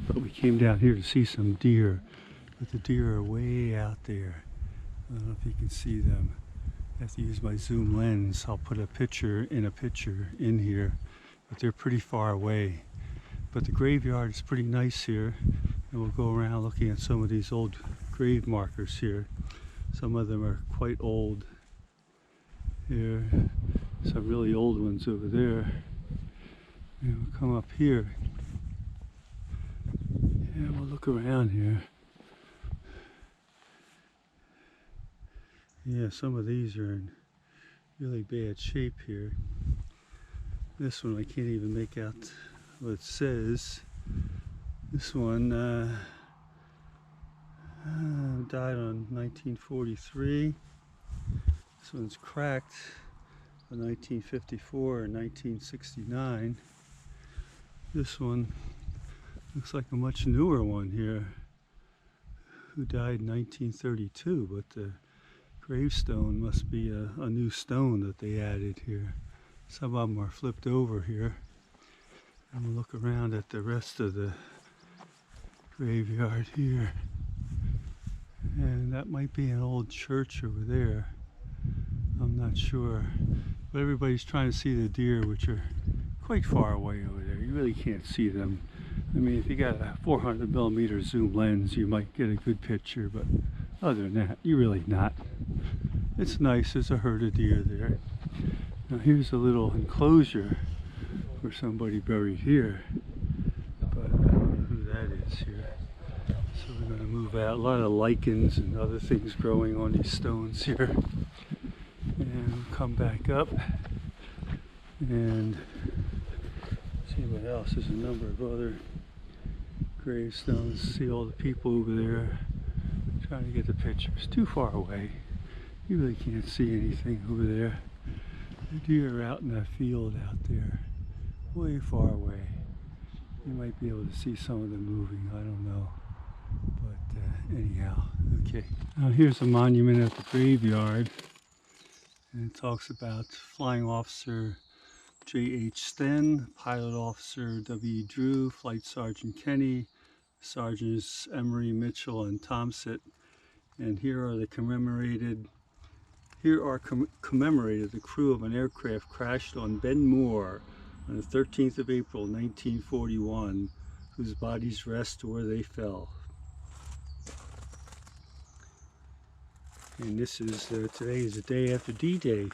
But we came down here to see some deer, but the deer are way out there. I don't know if you can see them. I have to use my zoom lens. I'll put a picture in here, but they're pretty far away. But the graveyard is pretty nice here, and we'll go around looking at some of these old grave markers here. Some of them are quite old. Here, some really old ones over there. And we'll come up here. And we'll look around here. Yeah, some of these are in really bad shape here. This one I can't even make out what it says. This one died on 1943. This one's cracked in 1954 and 1969. This one looks like a much newer one here, who died in 1932, but the gravestone must be a new stone that they added here. Some of them are flipped over here. And we'll look around at the rest of the graveyard here. And that might be an old church over there. I'm not sure. But everybody's trying to see the deer, which are quite far away over there. You really can't see them. I mean, if you got a 400mm zoom lens, you might get a good picture, but other than that, you're really not. It's nice. There's a herd of deer there. Now here's a little enclosure for somebody buried here, but I don't know who that is here. So we're going to move out. A lot of lichens and other things growing on these stones here. And we'll come back up and see what else. There's a number of other gravestones. See all the people over there trying to get the pictures. Too far away. You really can't see anything over there. The deer are out in that field out there, way far away. You might be able to see some of them moving, I don't know. But anyhow, okay. Now here's a monument at the graveyard. And it talks about Flying Officer J.H. Sten, Pilot Officer W. Drew, Flight Sergeant Kenny, Sergeants Emery, Mitchell, and Tomsit. And here are commemorated the crew of an aircraft crashed on Ben Moor on the 13th of April 1941, whose bodies rest where they fell. And this is, today is the day after D-Day,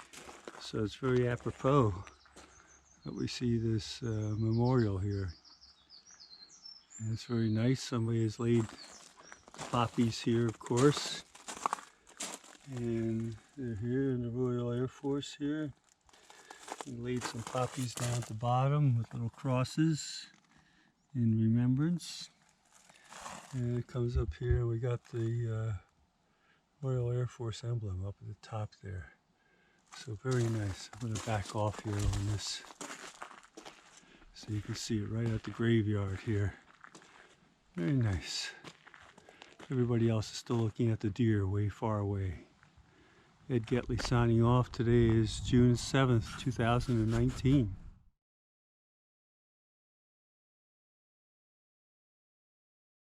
so it's very apropos that we see this memorial here. And it's very nice. Somebody has laid poppies here, of course. And they're here in the Royal Air Force here. And laid some poppies down at the bottom with little crosses in remembrance. And it comes up here, and we got the Royal Air Force emblem up at the top there. So very nice. I'm going to back off here on this so you can see it right at the graveyard here. Very nice. Everybody else is still looking at the deer way far away. Ed Getley signing off. Today is June 7th, 2019.